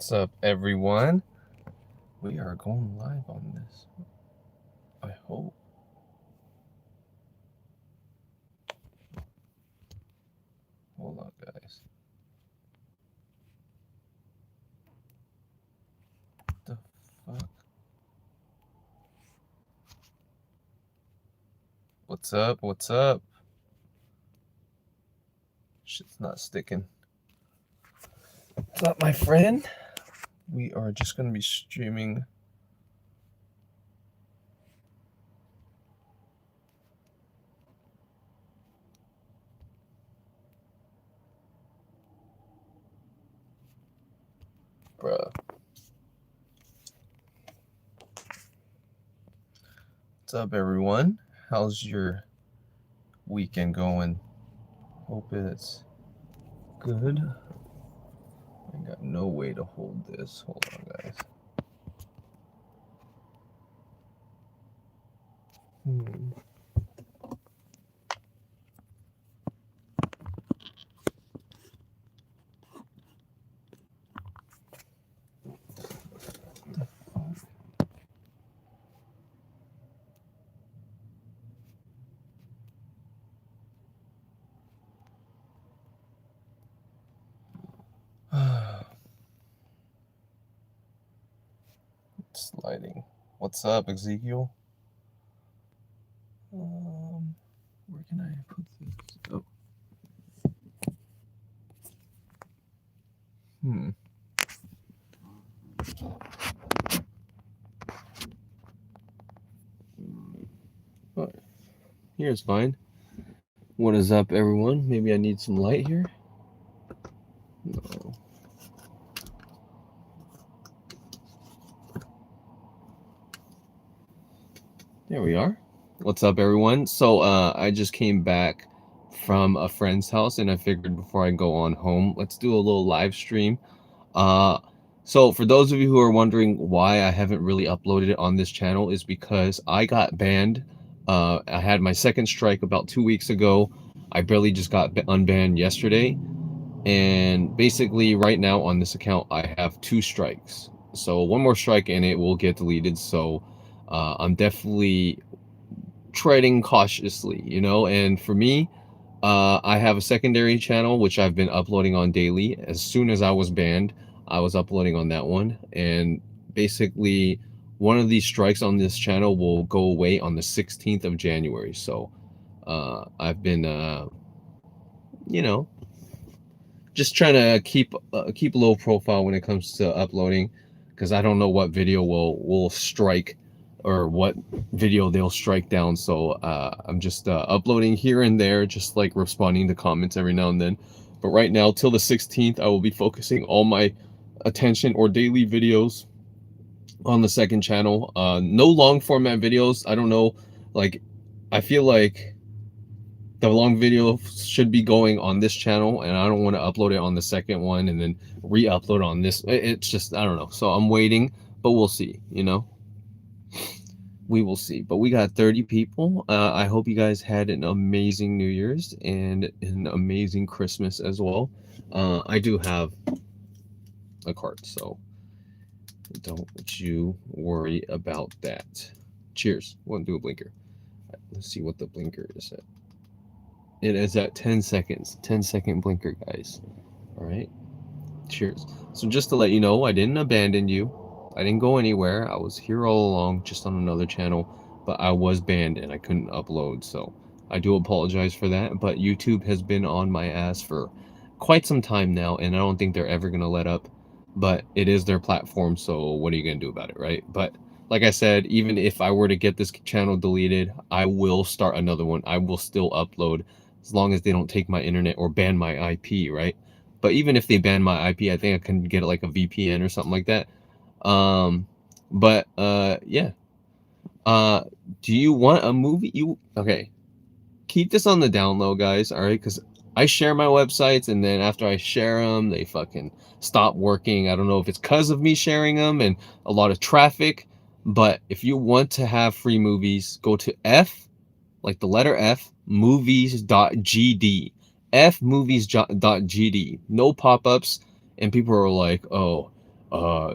What's up, everyone? We are going live on this. I hope. Hold on, guys. What the fuck? What's up? What's up? Shit's not sticking. What's up, my friend? We are just going to be streaming. Bruh. What's up, everyone? How's your weekend going? Hope it's good. I got no way to hold this. Hold on, guys. Sliding. What's up, Ezekiel? Where can I put this? Oh. But here's fine. What is up, everyone? Maybe I need some light here. No. There we are. What's up, everyone? So I just came back from a friend's house, and I figured before I go on home, let's do a little live stream. So for those of you who are wondering why I haven't really uploaded it on this channel, is because I got banned. I had my second strike about 2 weeks ago. I barely just got unbanned yesterday, and basically right now on this account I have 2 strikes. So one more strike and it will get deleted. So I'm definitely treading cautiously, you know. And for me, I have a secondary channel which I've been uploading on daily. As soon as I was banned, I was uploading on that one, and basically one of these strikes on this channel will go away on the 16th of January. So I've been you know, just trying to keep a low profile when it comes to uploading, because I don't know what video will strike or what video they'll strike down. So I'm just uploading here and there, just like responding to comments every now and then. But right now, till the 16th, I will be focusing all my attention or daily videos on the second channel. No long format videos. I don't know, like, I feel like the long video should be going on this channel, and I don't want to upload it on the second one and then re-upload on this. It's just, I don't know. So I'm waiting, but we'll see, you know. We will see. But we got 30 people. I hope you guys had an amazing New Year's and an amazing Christmas as well. I do have a cart, so don't you worry about that. Cheers. We'll do a blinker. Let's see what the blinker is at. It is at 10 seconds. 10-second blinker, guys. All right. Cheers. So just to let you know, I didn't abandon you. I didn't go anywhere. I was here all along, just on another channel, but I was banned and I couldn't upload. So I do apologize for that. But YouTube has been on my ass for quite some time now, and I don't think they're ever going to let up. But it is their platform, so what are you going to do about it, right? But like I said, even if I were to get this channel deleted, I will start another one. I will still upload, as long as they don't take my internet or ban my IP, right? But even if they ban my IP, I think I can get like a VPN or something like that. But yeah. Do you want a movie? Okay. Keep this on the down low, guys, all right? Because I share my websites, and then after I share them, they fucking stop working. I don't know if it's because of me sharing them and a lot of traffic, but if you want to have free movies, go to F, like the letter F, movies.gd. fmovies.gd. No pop-ups, and people are like, oh, uh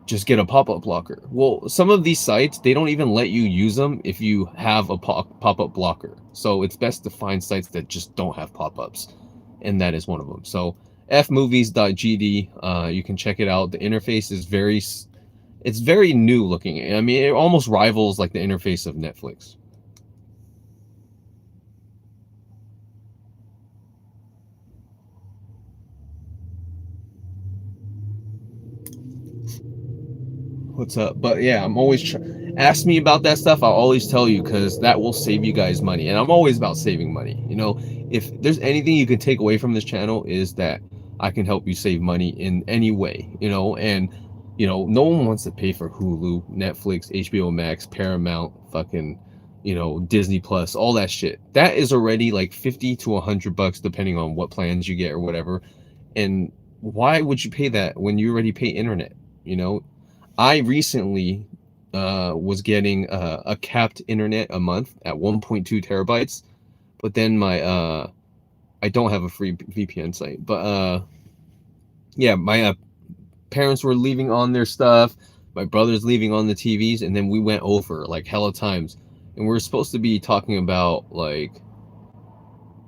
just get a pop-up blocker. Well, some of these sites, they don't even let you use them if you have a pop-up blocker. So it's best to find sites that just don't have pop-ups, and that is one of them. So fmovies.gd, you can check it out. The interface is it's very new looking. I mean, it almost rivals like the interface of Netflix. What's up? But yeah, I'm always ask me about that stuff. I'll always tell you, because that will save you guys money, and I'm always about saving money. You know, if there's anything you can take away from this channel, is that I can help you save money in any way. You know, and no one wants to pay for Hulu, Netflix, HBO Max, Paramount, fucking, Disney Plus, all that shit. That is already like 50 to 100 bucks depending on what plans you get or whatever. And why would you pay that when you already pay internet? I recently was getting a capped internet a month at 1.2 terabytes, but then I don't have a free VPN site, but yeah, my parents were leaving on their stuff, my brother's leaving on the TVs, and then we went over like hella times, and we were supposed to be talking about like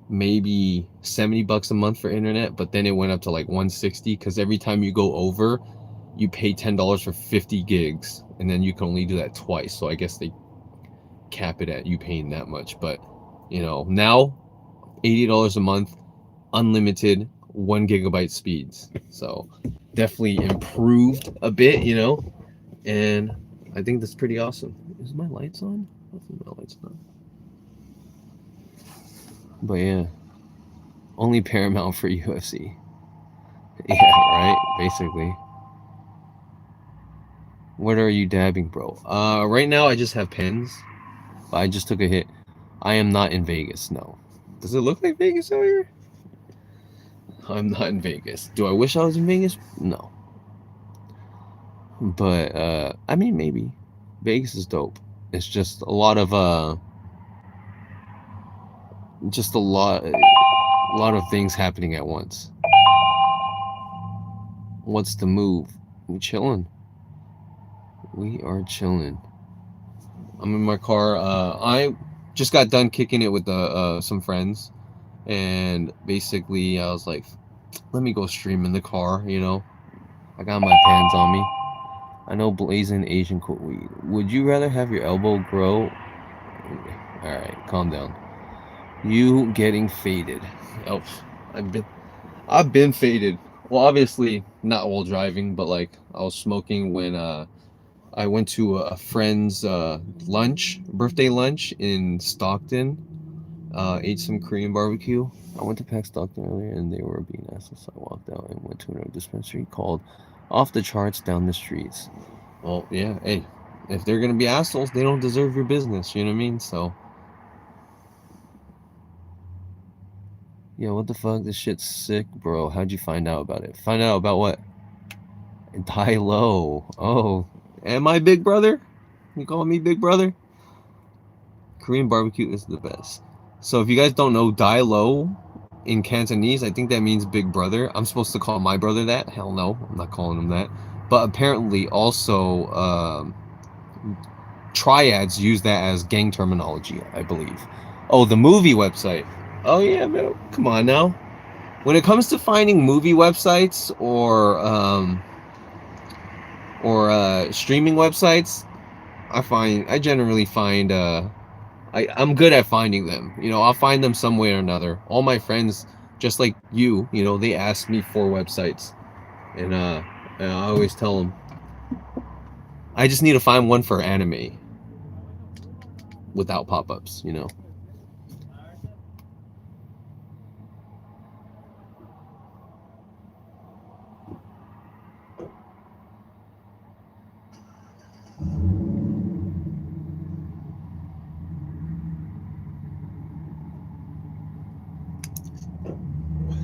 maybe 70 bucks a month for internet, but then it went up to like 160, because every time you go over, you pay $10 for 50 gigs, and then you can only do that twice. So I guess they cap it at you paying that much. But now $80 a month, unlimited 1 gigabyte speeds. So definitely improved a bit, and I think that's pretty awesome. Is my lights on? I think my lights on. But yeah, only Paramount for UFC. Yeah, right, basically. What are you dabbing, bro? Right now I just have pens. I just took a hit. I am not in Vegas, no. Does it look like Vegas out here? I'm not in Vegas. Do I wish I was in Vegas? No. But I mean, maybe. Vegas is dope. It's just a lot of things happening at once. What's the move? We chilling. We are chilling. I'm in my car. I just got done kicking it with some friends, and basically I was like, let me go stream in the car. I got my pants on me. I know blazing Asian coat weed. Would you rather have your elbow grow? All right, calm down. You getting faded? Oh, I've been faded. Well, obviously not while driving, but like I was smoking when I went to a friend's birthday lunch in Stockton. Ate some Korean barbecue. I went to Pack Stockton earlier, and they were being assholes. So I walked out and went to another dispensary called Off the Charts down the streets. Well, yeah, hey, if they're gonna be assholes, they don't deserve your business. You know what I mean? So, yeah, what the fuck? This shit's sick, bro. How'd you find out about it? Find out about what? Die low. Oh. Am I big brother? You call me big brother? Korean barbecue is the best. So if you guys don't know Die Lo in Cantonese, I think that means big brother. I'm supposed to call my brother that? Hell no, I'm not calling him that. But apparently also triads use that as gang terminology, I believe. Oh, the movie website. Oh yeah, man, come on now. When it comes to finding movie websites or streaming websites, I generally find I'm good at finding them. I'll find them some way or another. All my friends, just like you, they ask me for websites, and I always tell them I just need to find one for anime without pop-ups.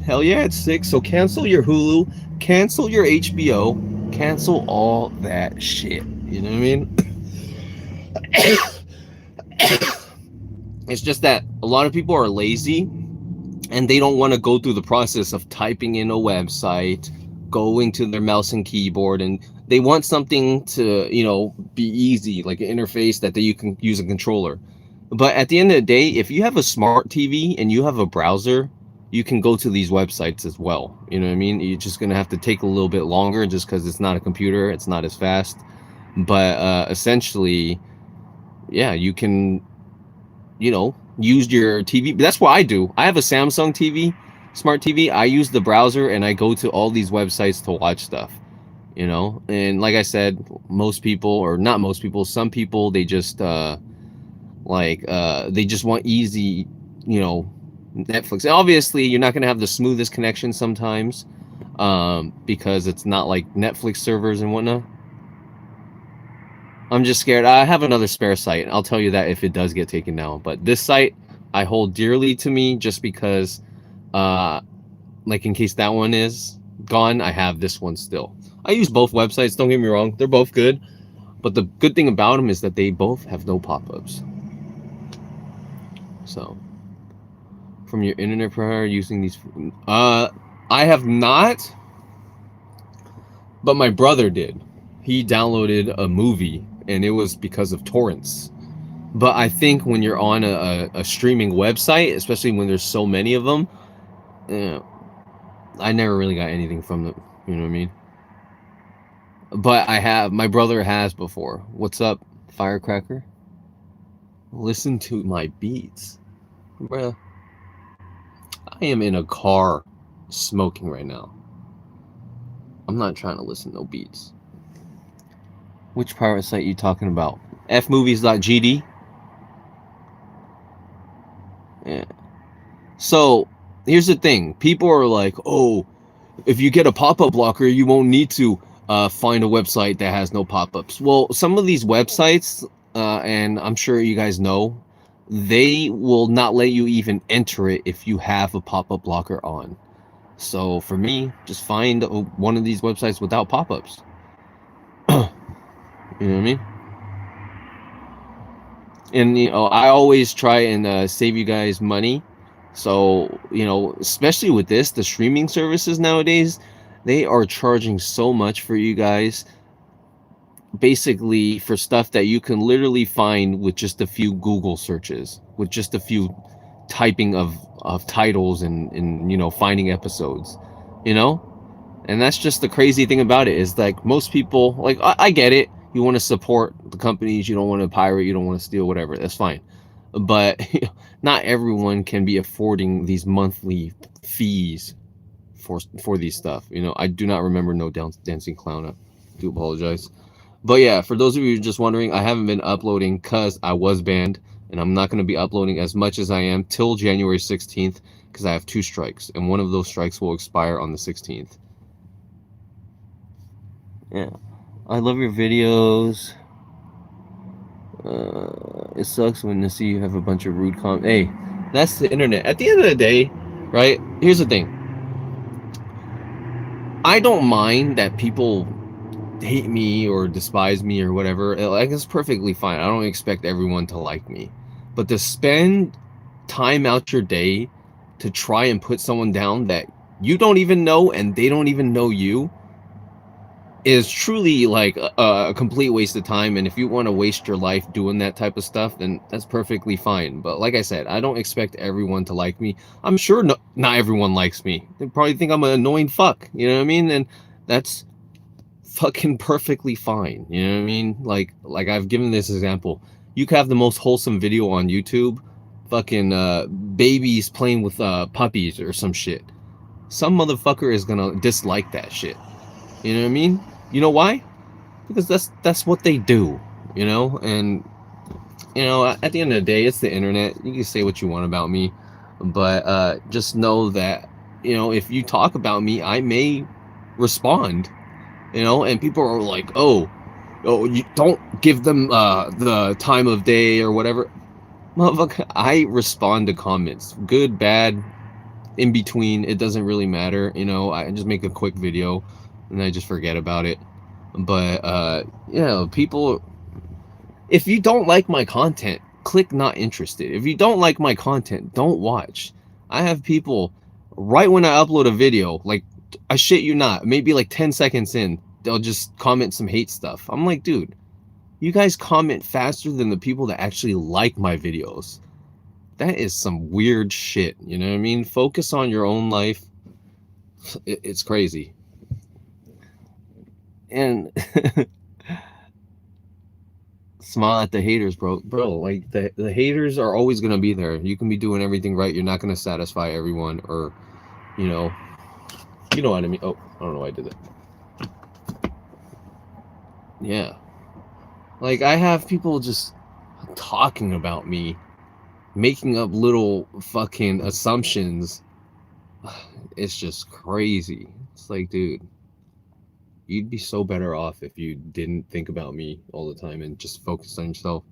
Hell yeah, it's 6. So cancel your Hulu, cancel your HBO, cancel all that shit. You know what I mean? It's just that a lot of people are lazy, and they don't want to go through the process of typing in a website, going to their mouse and keyboard, and they want something to, be easy, like an interface that you can use a controller. But at the end of the day, if you have a smart TV and you have a browser, you can go to these websites as well. You know what I mean? You're just gonna have to take a little bit longer just because it's not a computer, it's not as fast. But essentially, yeah, you can, use your TV. That's what I do. I have a Samsung TV, smart TV. I use the browser and I go to all these websites to watch stuff. And like I said, most people, or not most people, some people, they just they just want easy, Netflix. And obviously, you're not going to have the smoothest connection sometimes, because it's not like Netflix servers and whatnot. I'm just scared. I have another spare site. I'll tell you that if it does get taken down. But this site I hold dearly to me, just because, in case that one is gone, I have this one still. I use both websites. Don't get me wrong. They're both good. But the good thing about them is that they both have no pop-ups. So, from your internet provider using these, I have not, but my brother did. He downloaded a movie, and it was because of torrents. But I think when you're on a streaming website, especially when there's so many of them, I never really got anything from them. You know what I mean? But my brother has before. What's up, Firecracker? Listen to my beats. Bruh. I am in a car smoking right now. I'm not trying to listen to no beats. Which pirate site you talking about? fmovies.gd? Yeah. So, here's the thing. People are like, oh, if you get a pop-up blocker, you won't need to find a website that has no pop-ups. Well, some of these websites, and I'm sure you guys know, they will not let you even enter it if you have a pop-up blocker on. So for me, just find one of these websites without pop-ups. You know what I mean? And I always try and save you guys money. So especially with the streaming services nowadays, they are charging so much for you guys, basically for stuff that you can literally find with just a few Google searches, with just a few typing of titles and finding episodes, and that's just the crazy thing about it, is like most people, like I get it, you want to support the companies, you don't want to pirate, you don't want to steal, whatever, that's fine, but not everyone can be affording these monthly fees for these stuff. I do not remember no Dancing Clown. I do apologize. But yeah, for those of you just wondering, I haven't been uploading because I was banned, and I'm not going to be uploading as much as I am till January 16th, because I have 2 strikes, and one of those strikes will expire on the 16th. Yeah, I love your videos. It sucks when you see you have a bunch of rude comments. Hey, that's the internet. At the end of the day, right? Here's the thing. I don't mind that people hate me or despise me or whatever. Like, it's perfectly fine. I don't expect everyone to like me. But to spend time out your day to try and put someone down that you don't even know and they don't even know you is truly like a complete waste of time. And if you want to waste your life doing that type of stuff, then that's perfectly fine. But like I said, I don't expect everyone to like me. I'm sure not everyone likes me. They probably think I'm an annoying fuck. You know what I mean? And that's fucking perfectly fine. You know what I mean? Like I've given this example. You could have the most wholesome video on YouTube, fucking babies playing with puppies or some shit. Some motherfucker is gonna dislike that shit. You know what I mean? You know why? Because that's what they do. And at the end of the day, it's the internet. You can say what you want about me, but just know that if you talk about me, I may respond. And people are like, oh, you don't give them the time of day or whatever. Motherfucker, I respond to comments, good, bad, in between. It doesn't really matter. I just make a quick video and I just forget about it. But people, if you don't like my content, click not interested. If you don't like my content, don't watch. I have people, right when I upload a video, like I shit you not, maybe like 10 seconds in, they'll just comment some hate stuff. I'm like, dude, you guys comment faster than the people that actually like my videos. That is some weird shit, you know what I mean? Focus on your own life. It's crazy. And smile at the haters, bro. Like the haters are always gonna be there. You can be doing everything right, you're not gonna satisfy everyone, or you know what I mean. Oh, I don't know why I did that. Yeah, like I have people just talking about me, making up little fucking assumptions. It's just crazy. It's like, dude, you'd be so better off if you didn't think about me all the time and just focused on yourself.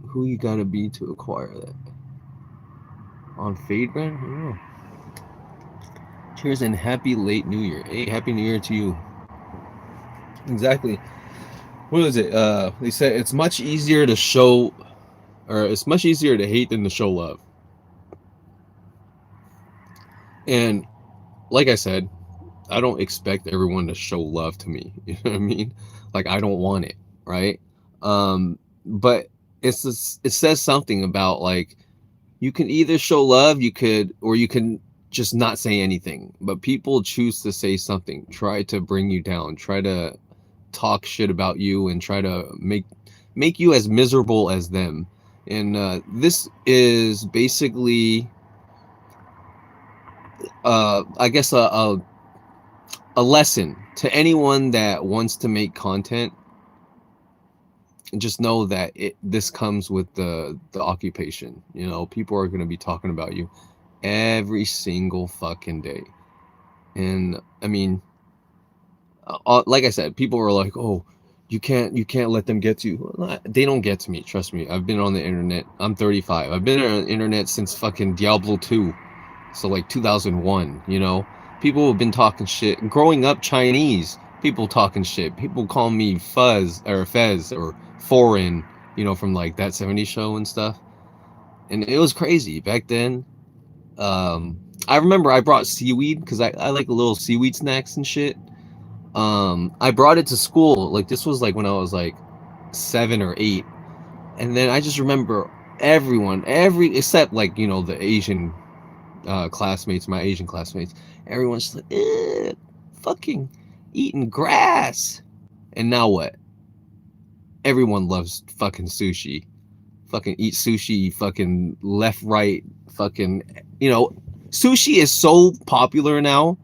Who you gotta be to acquire that? On Fade Brand? I don't know. Cheers and happy late New Year. Hey, happy New Year to you. Exactly. What is it? They said it's much easier to show, or it's much easier to hate than to show love. And like I said, I don't expect everyone to show love to me. You know what I mean? Like I don't want it, right? But it's this, it says something about like you can either show love, or you can just not say anything. But people choose to say something, try to bring you down, try to talk shit about you, and try to make you as miserable as them. And this is basically, I guess, a lesson to anyone that wants to make content. Just know that this comes with the occupation. You know, people are going to be talking about you every single fucking day. And I mean, like I said, people are like, oh, you can't let them get to you. They don't get to me, trust me. I've been on the internet. I'm 35. I've been on the internet since fucking Diablo 2, so like 2001. You know, people have been talking shit growing up. Chinese people talking shit, people call me fuzz or fez or foreign, you know, from like that 70s show and stuff. And it was crazy back then. I remember I brought seaweed because I like little seaweed snacks and shit. I brought it to school. Like this was like when I was like 7 or 8. And then I just remember every except like, you know, the Asian classmates, my Asian classmates, everyone's just like, fucking eating grass. And now what? Everyone loves fucking sushi. Fucking eat sushi, fucking left, right, fucking, you know, sushi is so popular now.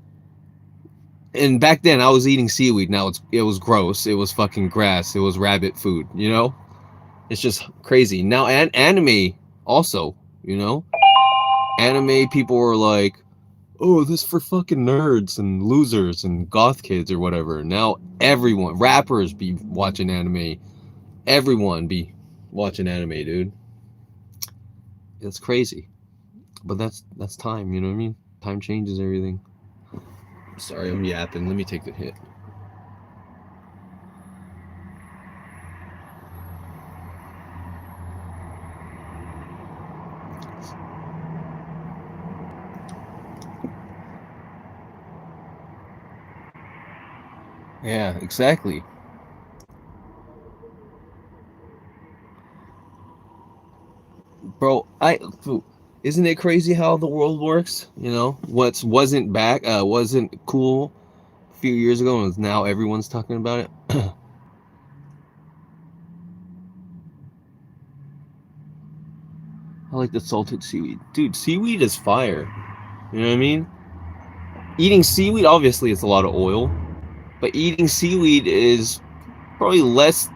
And back then I was eating seaweed. Now it was gross. It was fucking grass. It was rabbit food, you know? It's just crazy. Now anime also, you know? Anime people were like, oh, this for fucking nerds and losers and goth kids or whatever. Now everyone, rappers be watching anime. Everyone be watching anime, dude. It's crazy. But that's time, you know what I mean? Time changes everything. Sorry, I'm yapping. Let me take the hit. Yeah, exactly. Bro, isn't it crazy how the world works? You know, what wasn't cool a few years ago, and now everyone's talking about it. I like the salted seaweed, dude. Seaweed is fire. You know what I mean? Eating seaweed, obviously, it's a lot of oil, but eating seaweed is probably less,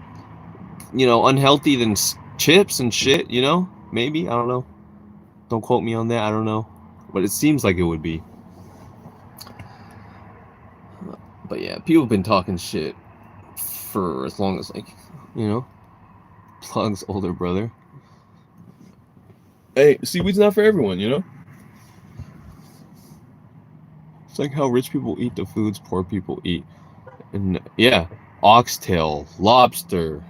you know, unhealthy than chips and shit. You know, maybe, I don't know. Don't quote me on that. I don't know, but it seems like it would be. But yeah, people have been talking shit for as long as, like, you know, Plug's older brother. Hey, seaweed's not for everyone, you know? It's like how rich people eat the foods poor people eat. And yeah, oxtail, lobster,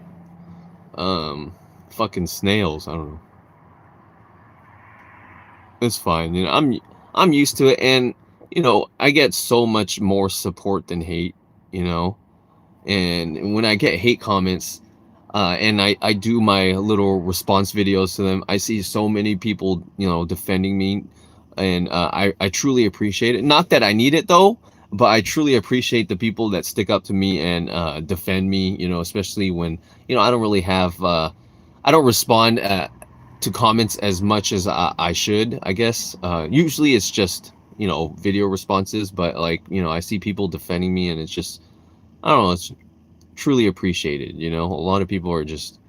fucking snails, I don't know. It's fine. You know, I'm used to it, and you know, I get so much more support than hate. You know, and when I get hate comments, and I do my little response videos to them, I see so many people, you know, defending me, and I truly appreciate it. Not that I need it though, but I truly appreciate the people that stick up to me and defend me. You know, especially when you know I don't really have I don't respond to comments as much as I should. I guess usually it's just you know video responses, but like you know I see people defending me, and it's just I don't know. It's truly appreciated. You know, a lot of people are just,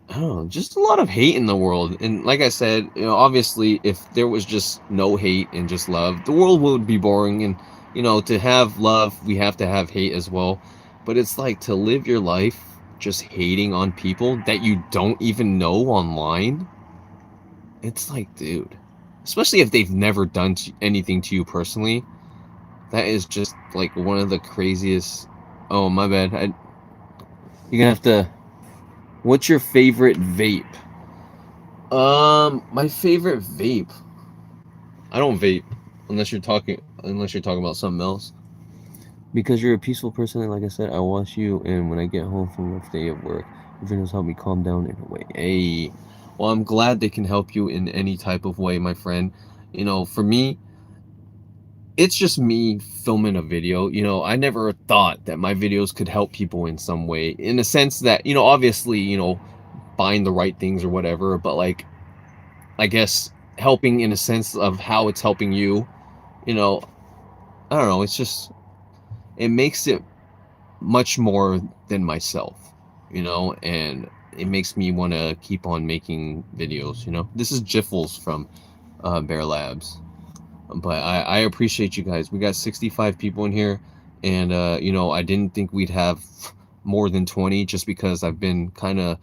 I don't know, just a lot of hate in the world. And like I said, you know, obviously, if there was just no hate and just love, the world would be boring. And you know, to have love, we have to have hate as well. But it's like to live your life just hating on people that you don't even know online. It's like, dude, especially if they've never done anything to you personally. That is just like one of the craziest. Oh, my bad. You're gonna have to. What's your favorite vape? My favorite vape. I don't vape unless you're talking about something else. Because you're a peaceful person, and like I said, I watch you, and when I get home from a rough day at work, your videos help me calm down in a way. Hey, well, I'm glad they can help you in any type of way, my friend. You know, for me, it's just me filming a video. You know, I never thought that my videos could help people in some way, in a sense that, you know, obviously, you know, buying the right things or whatever, but like, I guess helping in a sense of how it's helping you, you know, I don't know, it's just, it makes it much more than myself, you know, and it makes me want to keep on making videos, you know. This is Jiffles from Bear Labs. But I appreciate you guys. We got 65 people in here, and you know, I didn't think we'd have more than 20 just because I've been kind of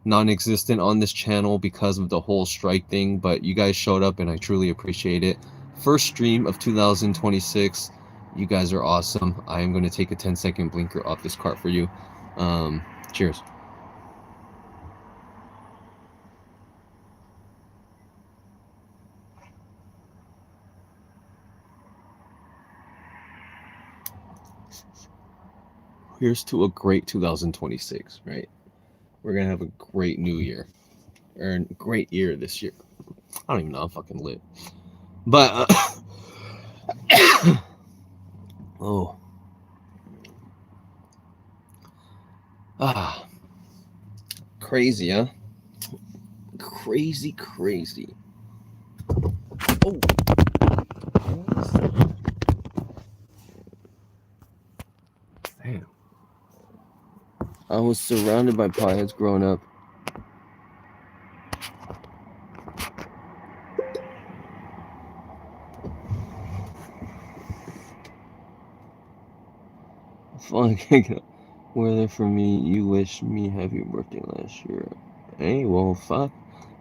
non-existent on this channel because of the whole strike thing, but you guys showed up and I truly appreciate it. First stream of 2026. You guys are awesome. I am going to take a 10-second blinker off this cart for you. Cheers. Here's to a great 2026, right? We're gonna have a great new year, or a great year this year. I don't even know, I'm fucking lit. But oh, ah, crazy, huh? Crazy, crazy. Oh, damn. I was surrounded by potheads growing up. Fuck, were there for me? You wished me happy birthday last year. Hey, well, fuck.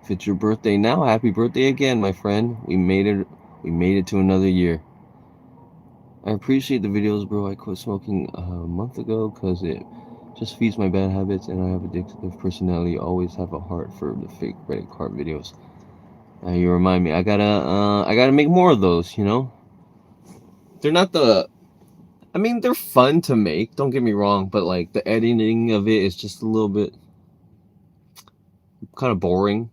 If it's your birthday now, happy birthday again, my friend. We made it. We made it to another year. I appreciate the videos, bro. I quit smoking a month ago because it just feeds my bad habits, and I have addictive personality. Always have a heart for the fake Reddit card videos. You remind me. I gotta make more of those. You know, they're not the. I mean, they're fun to make. Don't get me wrong, but like the editing of it is just a little bit kind of boring.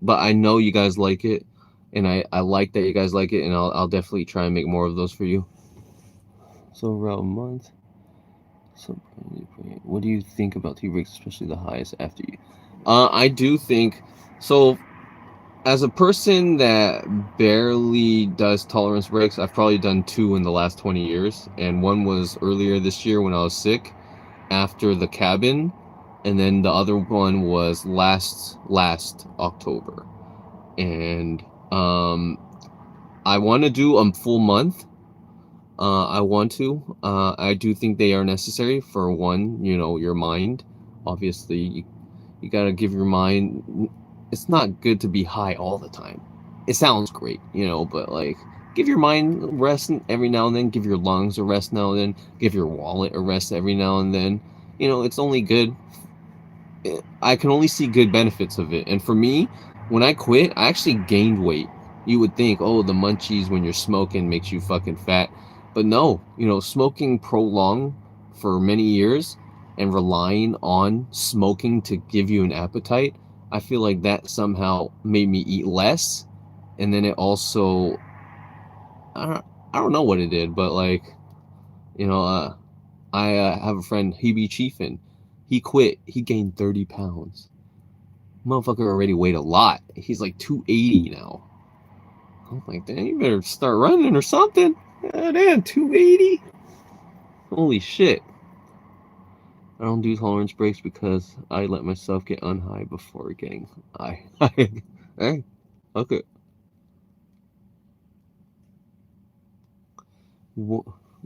But I know you guys like it, and I like that you guys like it, and I'll definitely try and make more of those for you. So around a month. So what do you think about T-Rex, especially the highest after you? I do think so. As a person that barely does tolerance breaks, I've probably done 2 in the last 20 years, and one was earlier this year when I was sick after the cabin, and then the other one was last October. And I want to do a full month. I want to. I do think they are necessary for one, you know, your mind. Obviously, you gotta give your mind. It's not good to be high all the time. It sounds great, you know, but like, give your mind rest every now and then. Give your lungs a rest now and then. Give your wallet a rest every now and then. You know, it's only good. I can only see good benefits of it. And for me, when I quit, I actually gained weight. You would think, oh, the munchies when you're smoking makes you fucking fat. But no, smoking prolonged for many years and relying on smoking to give you an appetite, I feel like that somehow made me eat less. And then it also, I don't, I don't know what it did, but like, you know, uh, I have a friend, Hebe Chiefin. He quit. He gained 30 pounds. Motherfucker already weighed a lot. He's like 280 now. I'm like, damn, you better start running or something. God damn, 280? Holy shit. I don't do tolerance breaks because I let myself get unhigh before getting high. Hey, okay.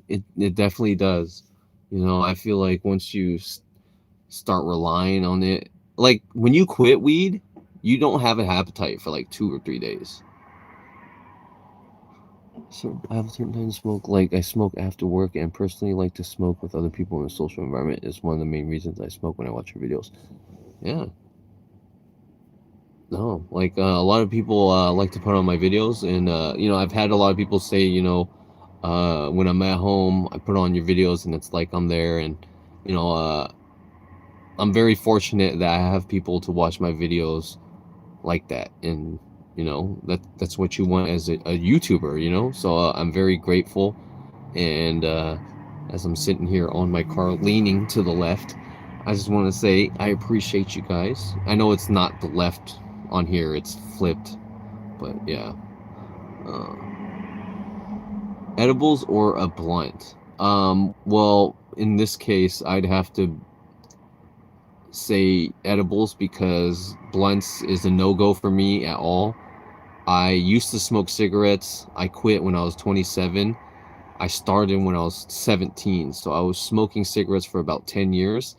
It definitely does. I feel like once you start relying on it, like when you quit weed, you don't have an appetite for like 2 or 3 days. So I have a certain time to smoke. Like I smoke after work, and personally like to smoke with other people in a social environment. Is one of the main reasons I smoke when I watch your videos. Yeah, no, like a lot of people like to put on my videos, and I've had a lot of people say, when I'm at home, I put on your videos, and it's like I'm there, and you know, uh, I'm very fortunate that I have people to watch my videos like that, and that's what you want as a YouTuber, so I'm very grateful. And as I'm sitting here on my car leaning to the left, I just want to say I appreciate you guys. I know it's not the left on here, it's flipped, but yeah. uh, Edibles or a blunt? Well, in this case I'd have to say edibles because blunts is a no-go for me at all. I used to smoke cigarettes. I quit when I was 27. I started when I was 17. So I was smoking cigarettes for about 10 years.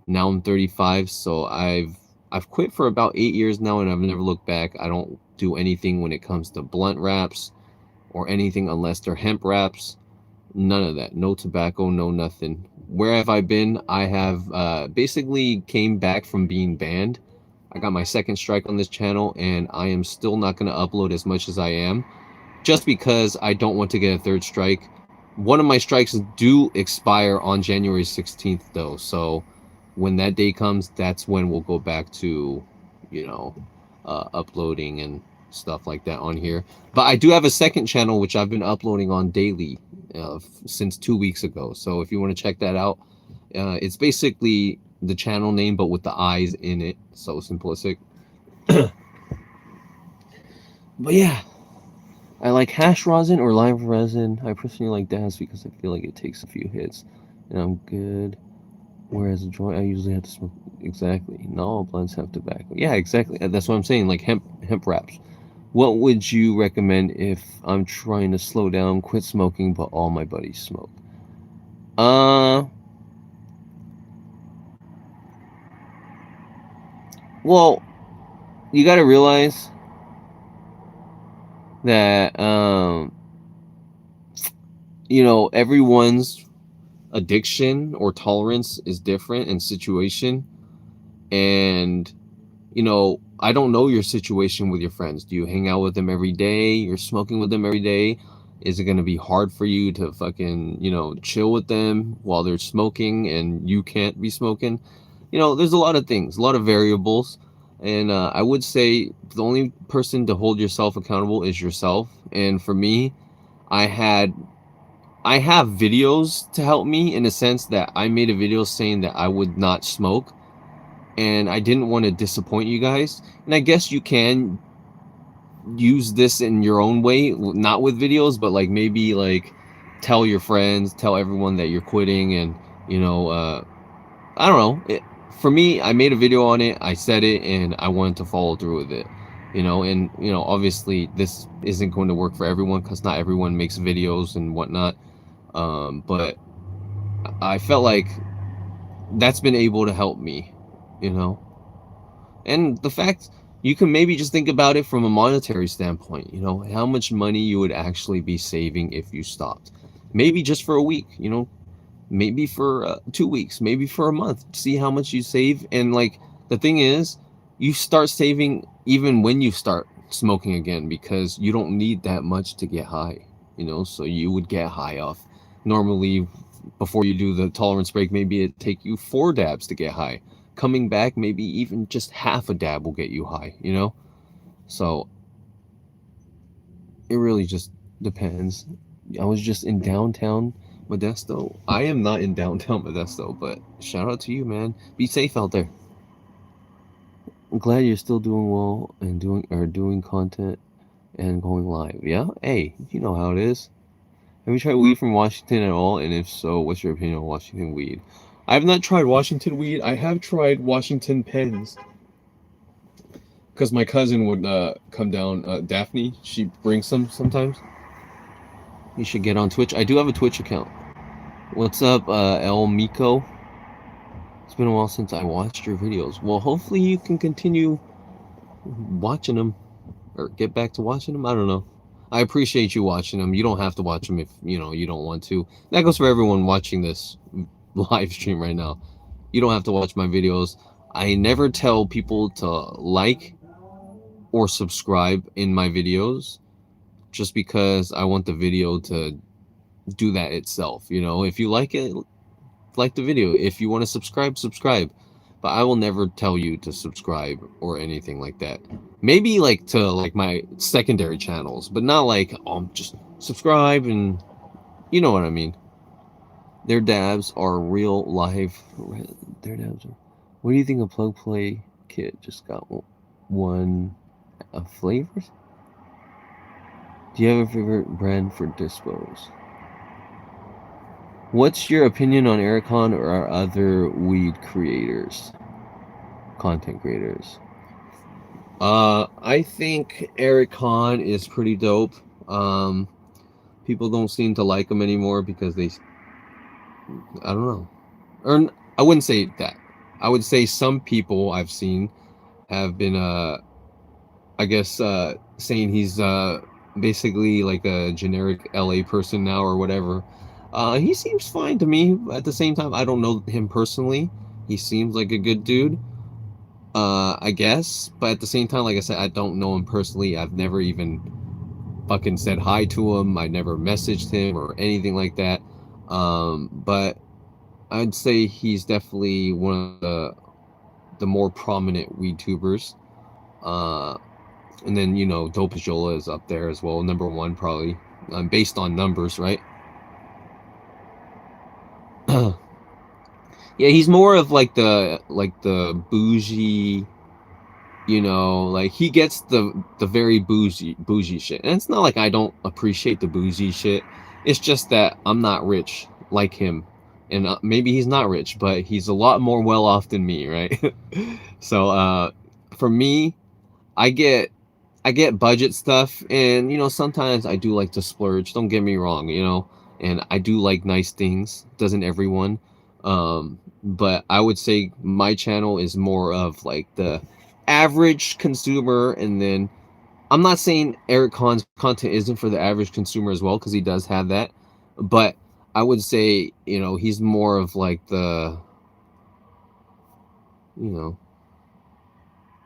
Now I'm 35, so I've quit for about 8 years now, and I've never looked back. I don't do anything when it comes to blunt wraps or anything unless they're hemp wraps. None of that. No tobacco, no nothing. Where have I been? I have basically came back from being banned. I got my second strike on this channel, and I am still not going to upload as much as I am just because I don't want to get a third strike. One of my strikes do expire on January 16th, though. So when that day comes, that's when we'll go back to, uploading and stuff like that on here. But I do have a second channel, which I've been uploading on daily since 2 weeks ago. So if you want to check that out, it's basically the channel name, but with the eyes in it. So simplistic. But yeah. I like hash rosin or live resin. I personally like Das because I feel like it takes a few hits and I'm good. Whereas a joint, I usually have to smoke. Exactly. Not all blunts have tobacco. Yeah, exactly. That's what I'm saying. Like hemp wraps. What would you recommend if I'm trying to slow down, quit smoking, but all my buddies smoke? Well, you got to realize that everyone's addiction or tolerance is different in situation. And I don't know your situation with your friends. Do you hang out with them every day? You're smoking with them every day? Is it going to be hard for you to fucking chill with them while they're smoking and you can't be smoking? There's a lot of things, a lot of variables. And I would say the only person to hold yourself accountable is yourself. And for me, I had I have videos to help me in a sense that I made a video saying that I would not smoke, and I didn't want to disappoint you guys. And I guess you can use this in your own way, not with videos, but like maybe like tell your friends, tell everyone that you're quitting, and I don't know. For me, I made a video on it, I said it, and I wanted to follow through with it. And obviously this isn't going to work for everyone because not everyone makes videos and whatnot. But I felt like that's been able to help me, you know. And the fact you can maybe just think about it from a monetary standpoint, how much money you would actually be saving if you stopped. Maybe just for a week, maybe for 2 weeks, maybe for a month. See how much you save, and like The thing is, you start saving even when you start smoking again because you don't need that much to get high, so you would get high off. Normally, before you do the tolerance break, maybe it take you 4 dabs to get high. Coming back, maybe even just half a dab will get you high. So it really just depends. I was just in downtown Modesto. I am not in downtown Modesto, but shout out to you, man. Be safe out there. I'm glad you're still doing well and doing content and going live. Yeah? Hey, you know how it is. Have you tried weed from Washington at all? And if so, what's your opinion on Washington weed? I have not tried Washington weed. I have tried Washington pens. Because my cousin would come down, Daphne. She brings some sometimes. You should get on Twitch. I do have a Twitch account. What's up, El Miko? It's been a while since I watched your videos. Well, hopefully you can continue watching them. Or get back to watching them. I don't know. I appreciate you watching them. You don't have to watch them if you don't want to. That goes for everyone watching this live stream right now. You don't have to watch my videos. I never tell people to like or subscribe in my videos just because I want the video to do that itself. If you like it, like the video. If you want to subscribe. But I will never tell you to subscribe or anything like that. Maybe like to like my secondary channels, but not like just subscribe and you know what I mean. Their dabs are real live. Their dabs are. What do you think of Plug Play Kit? Just got one of flavors. Do you have a favorite brand for dispos? What's your opinion on Ericon or our other weed creators? Content creators. I think Ericon is pretty dope. People don't seem to like him anymore because I don't know. Or I wouldn't say that. I would say some people I've seen have been, I guess, saying he's basically like a generic LA person now or whatever. He seems fine to me. At the same time, I don't know him personally. He seems like a good dude. I guess, but at the same time, like I said, I don't know him personally. I've never even fucking said hi to him. I never messaged him or anything like that. But I'd say he's definitely one of the more prominent weed tubers. And then Dope Jola is up there as well, number one probably, based on numbers, right? Yeah, he's more of like the bougie, like he gets the very bougie shit. And it's not like I don't appreciate the bougie shit. It's just that I'm not rich like him. And maybe he's not rich, but he's a lot more well off than me, right? So for me, I get budget stuff, and sometimes I do like to splurge. Don't get me wrong, and I do like nice things. Doesn't everyone? But I would say my channel is more of like the average consumer, and then I'm not saying Eric Khan's content isn't for the average consumer as well, because he does have that, but I would say he's more of like the you know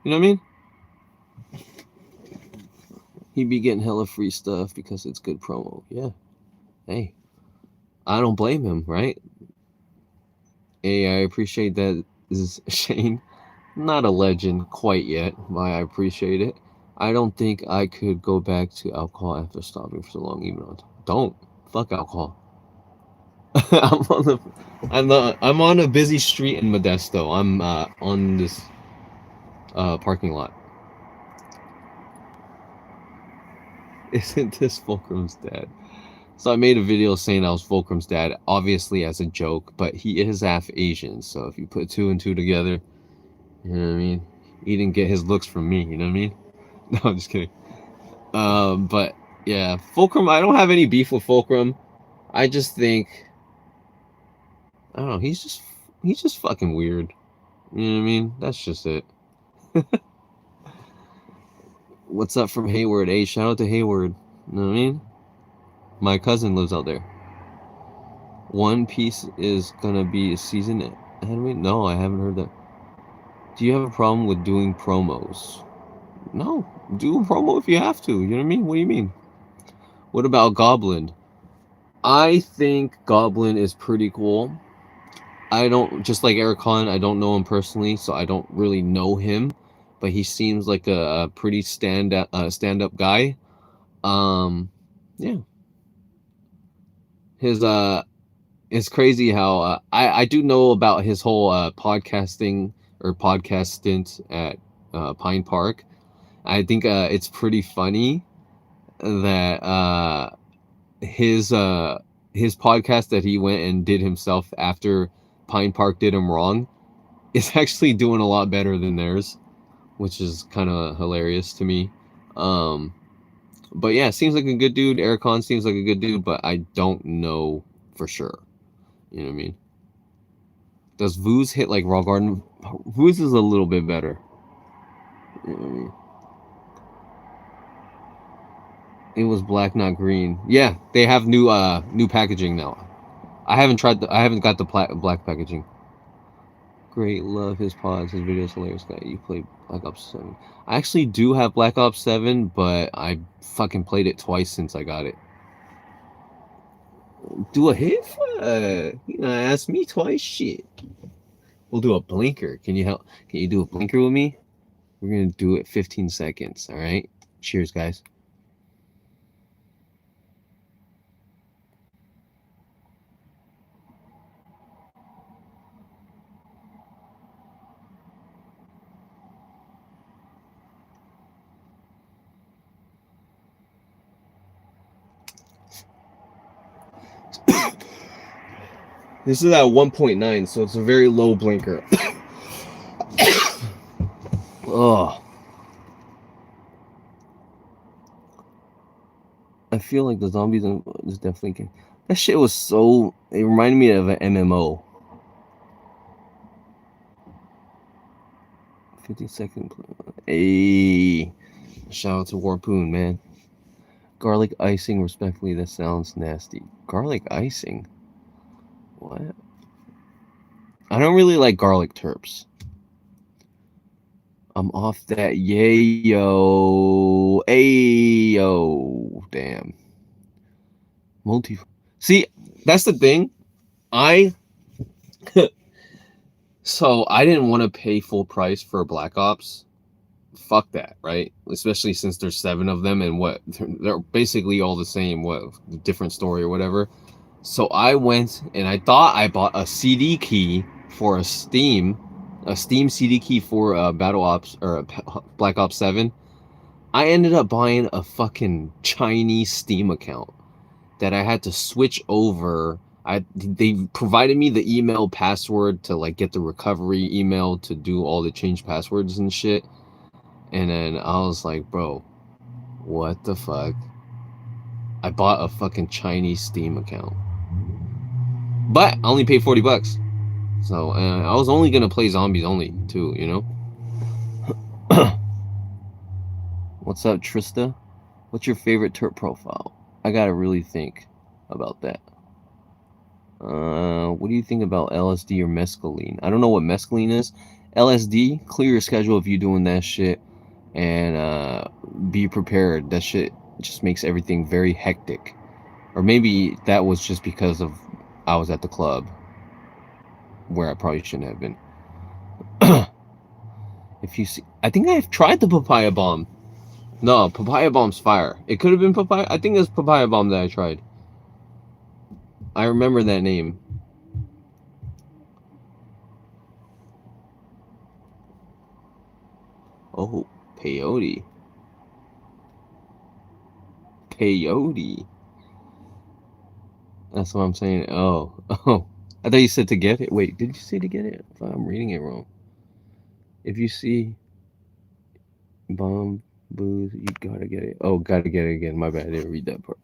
what I mean. He'd be getting hella free stuff because it's good promo. Yeah. Hey, I don't blame him, right? Hey, I appreciate that. This is Shane. Not a legend quite yet, but I appreciate it. I don't think I could go back to alcohol after stopping for so long, even though don't. Fuck alcohol. I'm on a busy street in Modesto. I'm on this parking lot. Isn't this Fulcrum's dad? So I made a video saying I was Fulcrum's dad, obviously as a joke, but he is half Asian, so if you put 2 and 2 together, you know what I mean? He didn't get his looks from me, you know what I mean? No, I'm just kidding. But yeah, Fulcrum, I don't have any beef with Fulcrum. I just think, I don't know, he's just fucking weird. You know what I mean? That's just it. What's up from Hayward? Hey, shout out to Hayward. You know what I mean? My cousin lives out there. One Piece is gonna be a season ahead of me? No, I haven't heard that. Do you have a problem with doing promos? No, do a promo if you have to. You know what I mean? What do you mean? What about Goblin? I think Goblin is pretty cool. I don't, just like Eric Khan, I don't know him personally, so I don't really know him, but he seems like a pretty stand up guy. Um, yeah, his it's crazy how I do know about his whole podcasting or podcast stint at Pine Park. I think it's pretty funny that his uh his podcast that he went and did himself after Pine Park did him wrong is actually doing a lot better than theirs, which is kind of hilarious to me. Um, but yeah, seems like a good dude. Eric Khan seems like a good dude, but I don't know for sure. You know what I mean? Does Vooz hit like Raw Garden? Vooz is a little bit better. You know what I mean? It was black, not green. Yeah, they have new packaging now. I haven't got the black packaging. Great, love his pods. His videos hilarious. Guy, you played Black Ops 7. I actually do have Black Ops 7, but I fucking played it twice since I got it. Do a hit? You know, ask me twice. Shit. We'll do a blinker. Can you help? Can you do a blinker with me? We're gonna do it 15 seconds. All right. Cheers, guys. This is at 1.9, so it's a very low blinker. Oh, I feel like the zombies is definitely. That shit was so. It reminded me of an MMO. 50-second. Hey, shout out to Warpoon, man. Garlic icing, respectfully, that sounds nasty. Garlic icing? What? I don't really like garlic terps. I'm off that yayo. Ayo. Damn. Multi. See, that's the thing. I. So I didn't want to pay full price for Black Ops. Fuck that, right? Especially since there's 7 of them and what they're basically all the same, what different story or whatever. So I went and I thought I bought a CD key for a Steam CD key for Battle Ops or Black Ops 7. I ended up buying a fucking Chinese Steam account that I had to switch over. They provided me the email password to like get the recovery email to do all the change passwords and shit. And then I was like, bro, what the fuck? I bought a fucking Chinese Steam account. But I only paid $40. So I was only gonna play zombies only too, you know. What's up, Trista? What's your favorite turp profile? I gotta really think about that. What do you think about LSD or mescaline? I don't know what mescaline is. LSD, clear your schedule if you're doing that shit, and be prepared. That shit just makes everything very hectic. Or maybe that was just because of I was at the club where I probably shouldn't have been. If you see, I think I've tried the papaya bomb. No, papaya bomb's fire. It could have been papaya. I think it's papaya bomb that I tried. I remember that name. Oh, peyote. Peyote. That's what I'm saying. Oh, oh. I thought you said to get it. Wait, did you say to get it? I thought I'm reading it wrong. If you see bomb booze, you gotta get it. Oh, gotta get it again. My bad. I didn't read that part.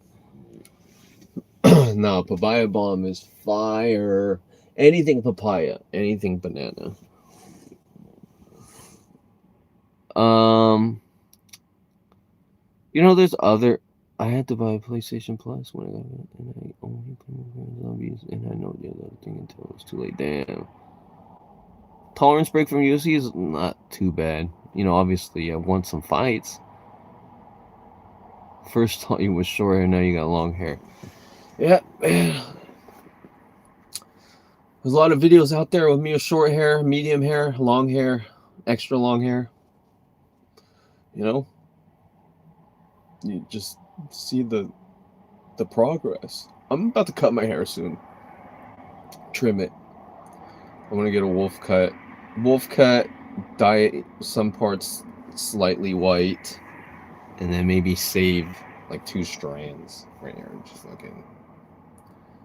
No, papaya bomb is fire. Anything papaya, anything banana. Um, you know, there's other. I had to buy a PlayStation Plus when I got it, and I only played zombies, and I know the other thing until it was too late. Damn. tolerance break from UFC is not too bad. You know, obviously I won some fights. First thought you was short hair, now you got long hair. Yeah, man. There's a lot of videos out there with me with short hair, medium hair, long hair, extra long hair. You know, you just see the progress. I'm about to cut my hair soon. Trim it. I'm gonna get a wolf cut. Wolf cut, dye it some parts slightly white, and then maybe save like 2 strands right here. Just fucking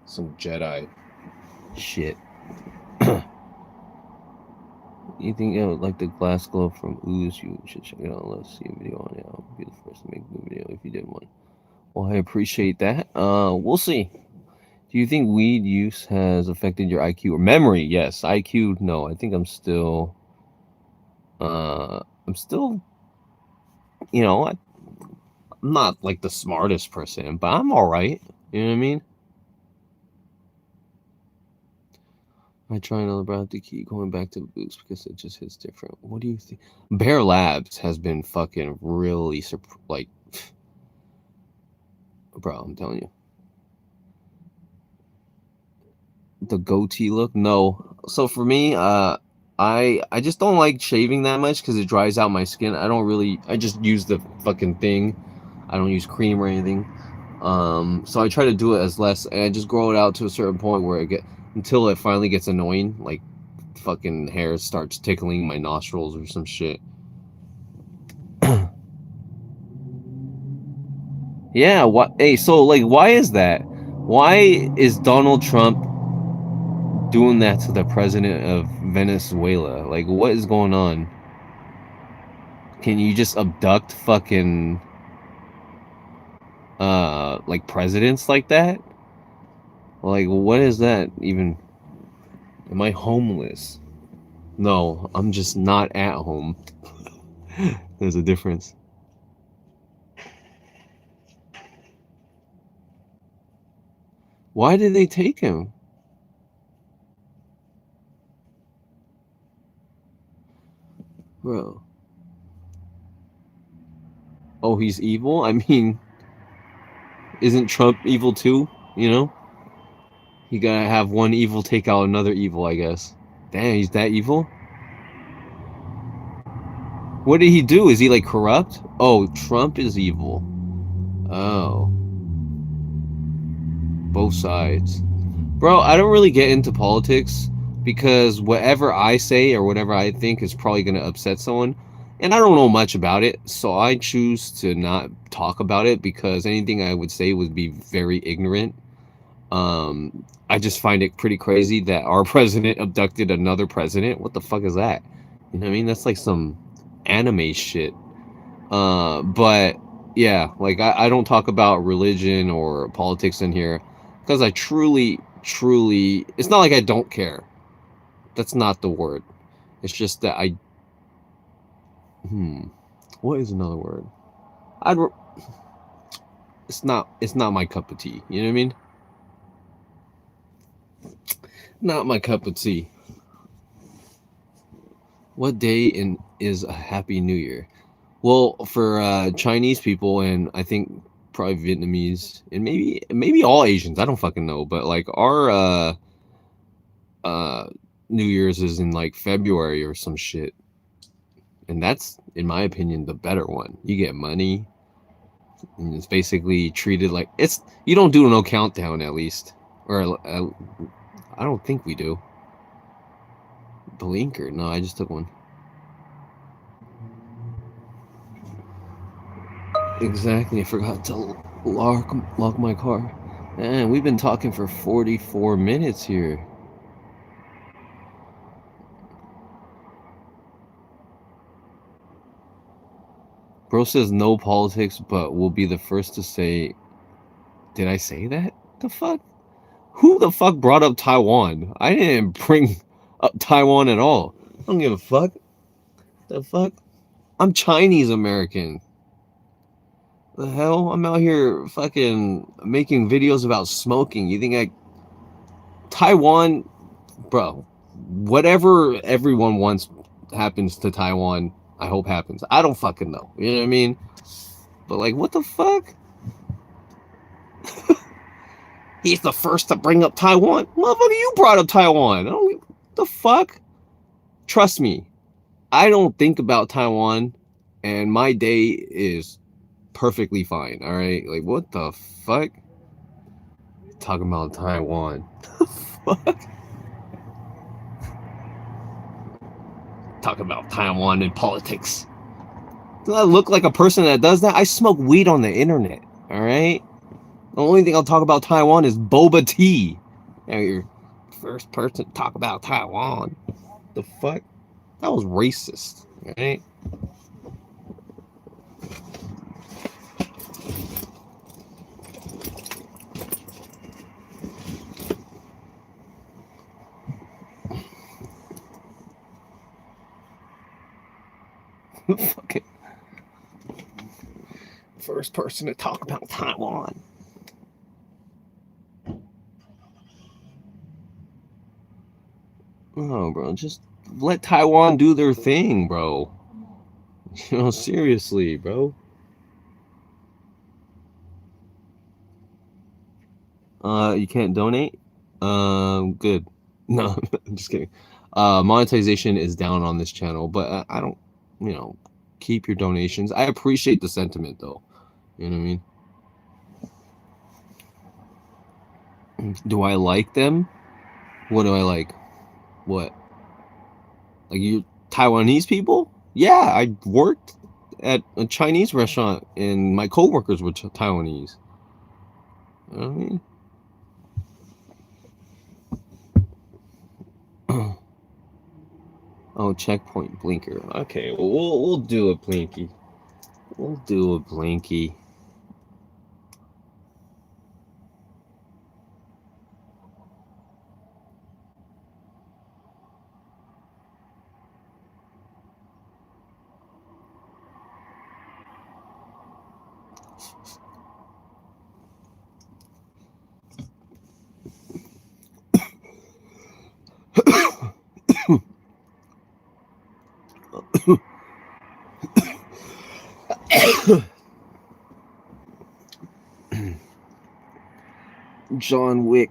some Jedi shit. You think like the glass glove from Ooze? You should check it out. Let's see a video on it. I'll be the first to make a video if you did one. Well, I appreciate that. We'll see. Do you think weed use has affected your IQ or memory? Yes. IQ, no. I think I'm still, you know, I'm not like the smartest person, but I'm all right. You know what I mean? I try another, but I have to keep going back to the boots because it just hits different. What do you think? Bear Labs has been fucking really like, bro. I'm telling you, the goatee look. No. So for me, I just don't like shaving that much because it dries out my skin. I just use the fucking thing. I don't use cream or anything. So I try to do it as less, and I just grow it out to a certain point where until it finally gets annoying, like fucking hair starts tickling my nostrils or some shit. Yeah, what? Hey, so like, why is that? Why is Donald Trump doing that to the president of Venezuela? Like, what is going on? Can you just abduct fucking like presidents like that? Like, what is that even? Am I homeless? No, I'm just not at home. There's a difference. Why did they take him? Bro. Oh, he's evil? I mean, isn't Trump evil too? You know? You gotta have one evil take out another evil, I guess. Damn, he's that evil? What did he do? Is he like corrupt? Oh, Trump is evil. Oh. Both sides. Bro, I don't really get into politics because whatever I say or whatever I think is probably going to upset someone. And I don't know much about it, so I choose to not talk about it because anything I would say would be very ignorant. I just find it pretty crazy that our president abducted another president. What the fuck is that? You know what I mean? That's like some anime shit. But yeah, like I don't talk about religion or politics in here because I truly, it's not like I don't care. That's not the word. It's just that what is another word? It's not my cup of tea. You know what I mean? Not my cup of tea. What day is a Happy New Year? Well, for Chinese people and I think probably Vietnamese and maybe all Asians, I don't fucking know, but like our New Year's is in like February or some shit. And that's in my opinion the better one. You get money and it's basically treated like you don't do no countdown at least. Or I don't think we do. Blinker? No, I just took one. Exactly, I forgot to lock my car. Man, we've been talking for 44 minutes here. Bro says no politics, but we'll be the first to say. Did I say that? The fuck? Who the fuck brought up Taiwan? I didn't bring up Taiwan at all. I don't give a fuck. The fuck? I'm Chinese American. The hell? I'm out here fucking making videos about smoking. You think Taiwan, bro, whatever everyone wants happens to Taiwan, I hope happens. I don't fucking know. You know what I mean? But like, what the fuck? He's the first to bring up Taiwan. Motherfucker, you brought up Taiwan. I don't, the fuck? Trust me, I don't think about Taiwan, and my day is perfectly fine. All right, like what the fuck? Talking about Taiwan. Fuck. Talking about Taiwan and politics. Do I look like a person that does that? I smoke weed on the internet. All right. The only thing I'll talk about Taiwan is boba tea. Now you're first person to talk about Taiwan. The fuck? That was racist. All right. Fucking first person to talk about Taiwan. Oh, bro, just let Taiwan do their thing, bro. You know, seriously, bro. You can't donate? Good. No, I'm just kidding. Monetization is down on this channel, but I don't, you know, keep your donations. I appreciate the sentiment, though. You know what I mean? Do I like them? What do I like? What? Like you Taiwanese people? Yeah, I worked at a Chinese restaurant and my coworkers were Taiwanese. You know what I mean? Oh, checkpoint blinker. Okay, well, we'll do a blinky. We'll do a blinky. John Wick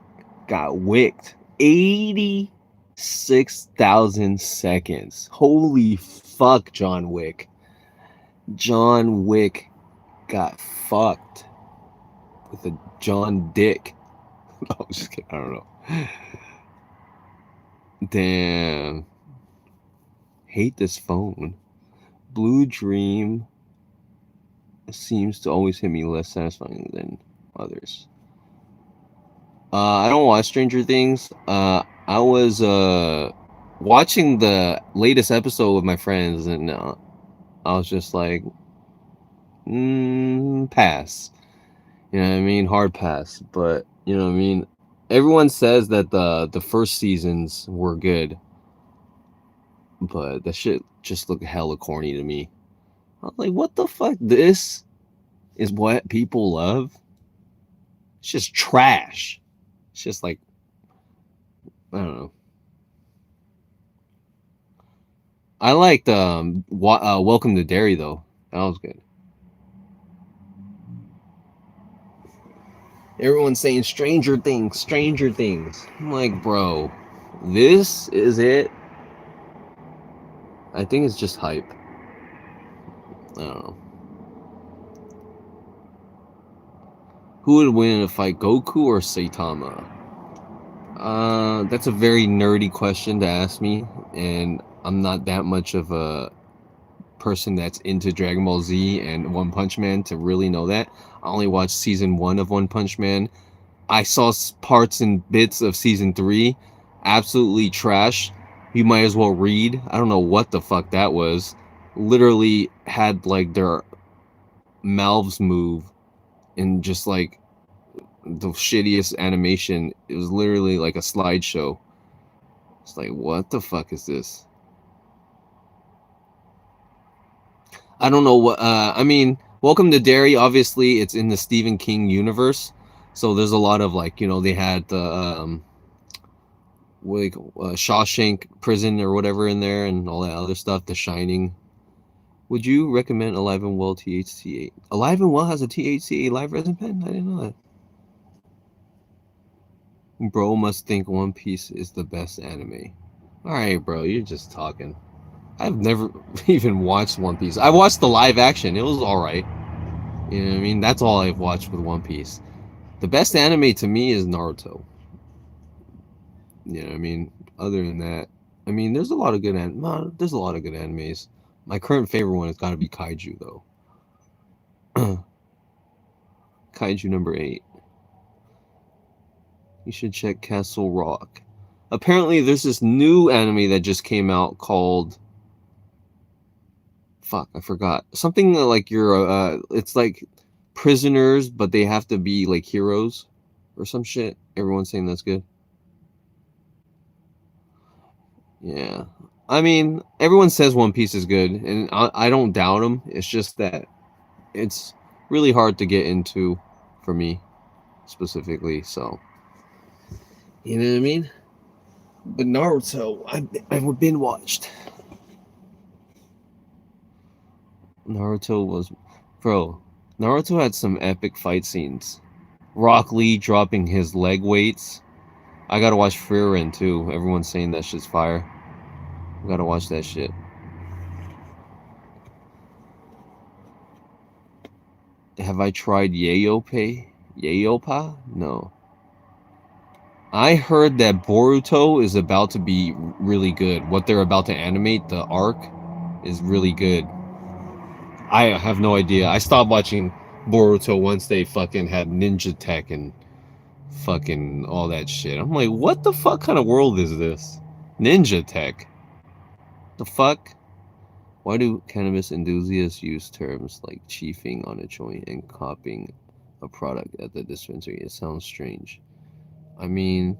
got wicked. 86,000 seconds. Holy fuck, John Wick. John Wick got fucked with a John Dick. No, I'm just kidding. I don't know. Damn. Hate this phone. Blue Dream seems to always hit me less satisfying than others. I don't watch Stranger Things. I was watching the latest episode with my friends, and I was just like, pass. You know what I mean? Hard pass. But you know what I mean? Everyone says that the first seasons were good, but that shit just looked hella corny to me. I was like, what the fuck? This is what people love? It's just trash. It's just like, I don't know. I liked Welcome to Derry though. That was good. Everyone's saying Stranger Things, Stranger Things. I'm like, bro, this is it. I think it's just hype. I don't know. Who would win in a fight, Goku or Saitama? That's a very nerdy question to ask me, and I'm not that much of a person that's into Dragon Ball Z and One Punch Man to really know that. I only watched season 1 of One Punch Man. I saw parts and bits of season 3. Absolutely trash. You might as well read. I don't know what the fuck that was. Literally had like their mouths move and just like the shittiest animation. It was literally like a slideshow. It's like, what the fuck is this? I don't know what. I mean, Welcome to Derry. Obviously, it's in the Stephen King universe, so there's a lot of like, you know, they had the like Shawshank Prison or whatever in there, and all that other stuff. The Shining. Would you recommend Alive and Well THCA? Alive and Well has a THCA live resin pen? I didn't know that. Bro must think One Piece is the best anime. Alright, bro, you're just talking. I've never even watched One Piece. I watched the live action. It was alright. You know what I mean? That's all I've watched with One Piece. The best anime to me is Naruto. You know what I mean? Other than that, I mean, there's a lot of good there's a lot of good animes. My current favorite one has got to be Kaiju though. Kaiju number 8. You should check Castle Rock. Apparently, there's this new anime that just came out called. Fuck, I forgot. Something like it's like prisoners, but they have to be like heroes or some shit. Everyone's saying that's good. Yeah. I mean, everyone says One Piece is good, and I don't doubt them. It's just that it's really hard to get into for me specifically, so. You know what I mean? But Naruto, I've been watched. Naruto was, bro. Naruto had some epic fight scenes. Rock Lee dropping his leg weights. I gotta watch Frieren too. Everyone's saying that shit's fire. I gotta watch that shit. Have I tried Yayopa? No. I heard that Boruto is about to be really good. What they're about to animate, the arc, is really good. I have no idea. I stopped watching Boruto once they fucking had ninja tech and fucking all that shit. I'm like, what the fuck kind of world is this? Ninja tech. The fuck? Why do cannabis enthusiasts use terms like chiefing on a joint and copying a product at the dispensary? It sounds strange. I mean,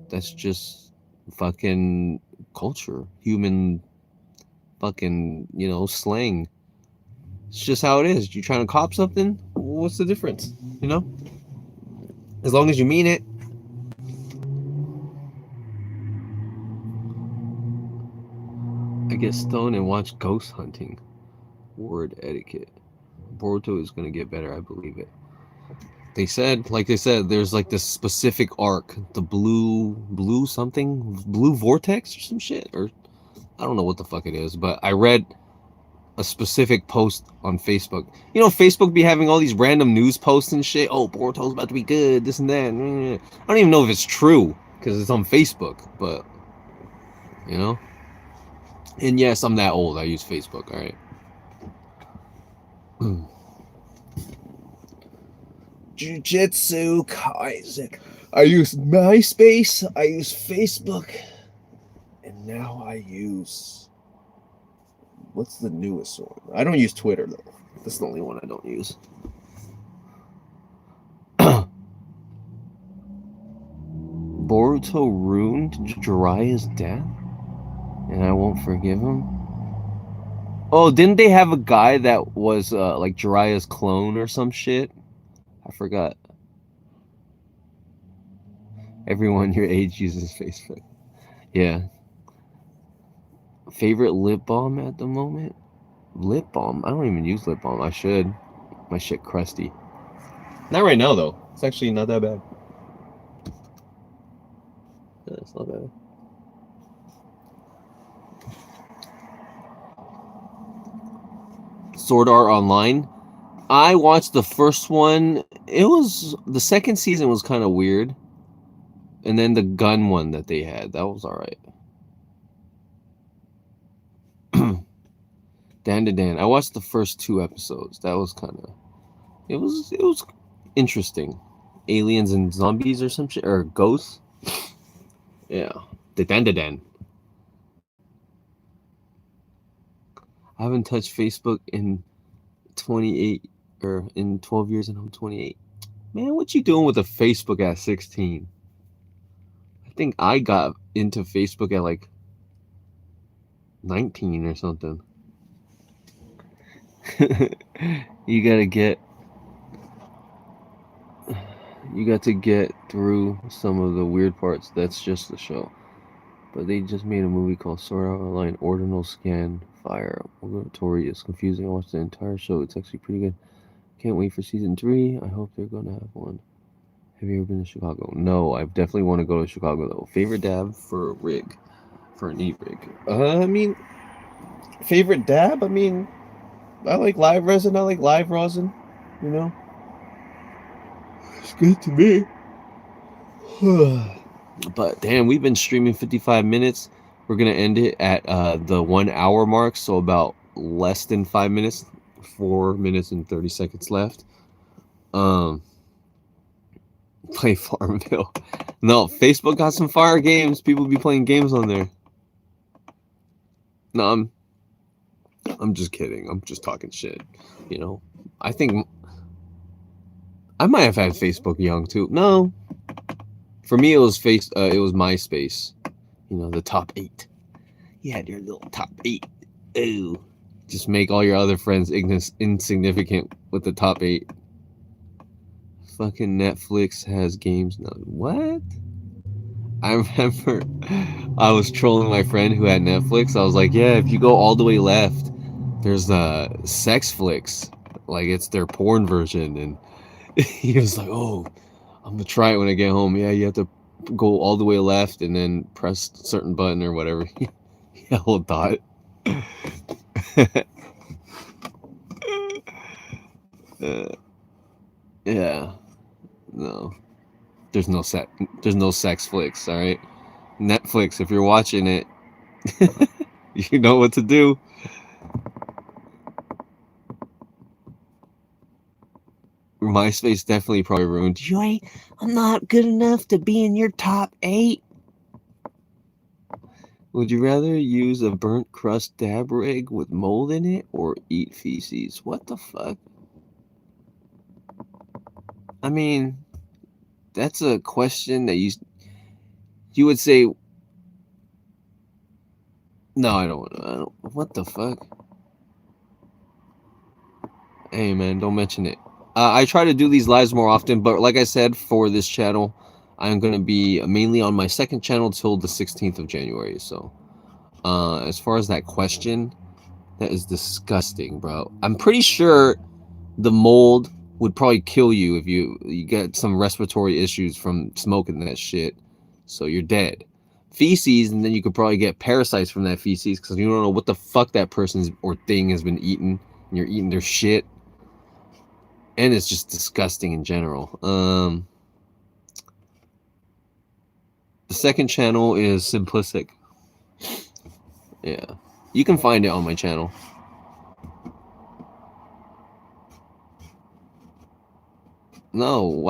that's just fucking culture, human fucking, slang. It's just how it is. You trying to cop something? What's the difference? You know? As long as you mean it. I get stoned and watch ghost hunting. Word etiquette. Boruto is gonna get better, I believe it. They said, there's like this specific arc, the blue something, blue vortex or some shit, or I don't know what the fuck it is, but I read a specific post on Facebook. You know, Facebook be having all these random news posts and shit. Oh, Boruto's about to be good, this and that. I don't even know if it's true because it's on Facebook, but you know. And yes, I'm that old. I use Facebook. All right. Jujutsu Kaisen. I use MySpace. I use Facebook, and now I use. What's the newest one? I don't use Twitter though. That's the only one I don't use. Boruto ruined Jiraiya's death, and I won't forgive him. Oh, didn't they have a guy that was like Jiraiya's clone or some shit? I forgot. Everyone your age uses Facebook. Yeah. Favorite lip balm at the moment? Lip balm? I don't even use lip balm. I should. My shit crusty. Not right now though. It's actually not that bad. Yeah, it's not bad. Sword Art Online. I watched the first one. The second season was kind of weird. And then the gun one that they had, that was alright. Dan to Dan. I watched the first 2 episodes. That was it was interesting. Aliens and zombies or some shit, or ghosts. Yeah. The Dan to Dan. I haven't touched Facebook in 28 or in 12 years and I'm 28. Man, what you doing with a Facebook at 16? I think I got into Facebook at like 19 or something. You got to get through some of the weird parts. That's just the show. but they just made a movie called Sword Art Online Ordinal Scan Fire. Tori is confusing. I watched the entire show. It's actually pretty good. Can't wait for season 3. I hope they're gonna have one. Have you ever been to Chicago? No, I definitely want to go to Chicago though. Favorite dab for a rig, for an e-rig. I mean, favorite dab. I mean, I like live resin. I like live rosin. You know, it's good to me. But damn, we've been streaming 55 minutes. We're gonna end it at the 1 hour mark, so about less than 5 minutes, 4 minutes and 30 seconds left. Play Farmville. No, Facebook got some fire games. People be playing games on there. No, I'm just kidding. I'm just talking shit. You know, I think I might have had Facebook young too. No, for me it was it was MySpace. You know, the top 8. You had your little top 8. Ooh, just make all your other friends insignificant with the top 8. Fucking Netflix has games now. What? I remember I was trolling my friend who had Netflix. I was like, yeah, if you go all the way left, there's sex flicks. Like it's their porn version. And he was like, oh, I'm gonna try it when I get home. Yeah, you have to go all the way left and then press a certain button or whatever. Yellow dot. Yeah. No. There's no sex flicks, all right? Netflix, if you're watching it, you know what to do. MySpace definitely probably ruined. I'm not good enough to be in your top 8. Would you rather use a burnt crust dab rig with mold in it or eat feces? What the fuck? I mean, that's a question that you would say. No, I don't. What the fuck? Hey man, don't mention it. I try to do these lives more often, but like I said, for this channel, I'm gonna be mainly on my second channel till the 16th of January. So, as far as that question, that is disgusting, bro. I'm pretty sure the mold would probably kill you if you get some respiratory issues from smoking that shit. So you're dead. Feces, and then you could probably get parasites from that feces because you don't know what the fuck that person's or thing has been eating. And you're eating their shit. And it's just disgusting in general. The second channel is Simplistic. Yeah. You can find it on my channel. No,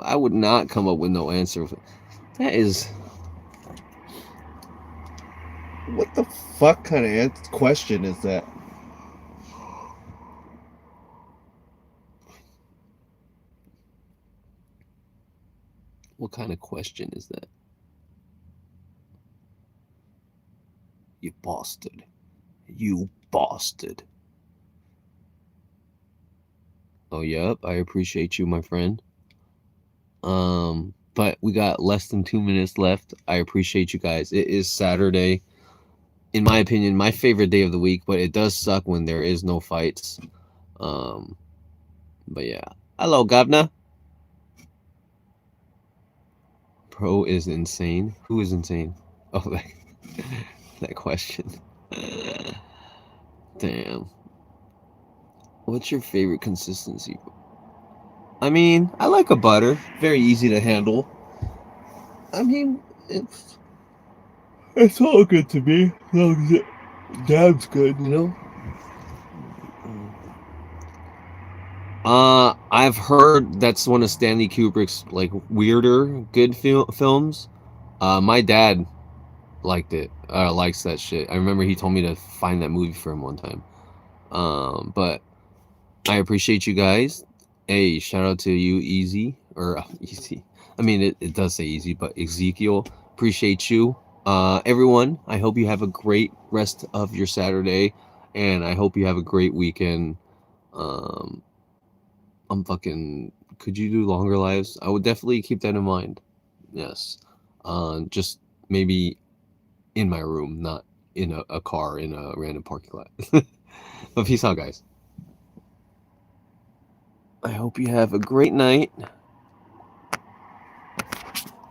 I would not come up with no answer. That is... What the fuck kind of question is that? What kind of question is that? You bastard. You bastard. Oh, yep. I appreciate you, my friend. But we got less than 2 minutes left. I appreciate you guys. It is Saturday. In my opinion, my favorite day of the week, but it does suck when there is no fights. But yeah. Hello, Governor. Pro is insane. Who is insane? Oh, that question. Damn. What's your favorite consistency? I mean, I like a butter. Very easy to handle. I mean, it's all good to me. As long as it dab's good, you know? I've heard that's one of Stanley Kubrick's like weirder good films. My dad liked it. Likes that shit. I remember he told me to find that movie for him one time. But I appreciate you guys. Hey, shout out to you, Easy or Easy. I mean, it does say Easy, but Ezekiel. Appreciate you, everyone. I hope you have a great rest of your Saturday, and I hope you have a great weekend. I'm fucking. Could you do longer lives? I would definitely keep that in mind. Yes. Just maybe in my room, not in a car in a random parking lot. But peace out, guys. I hope you have a great night.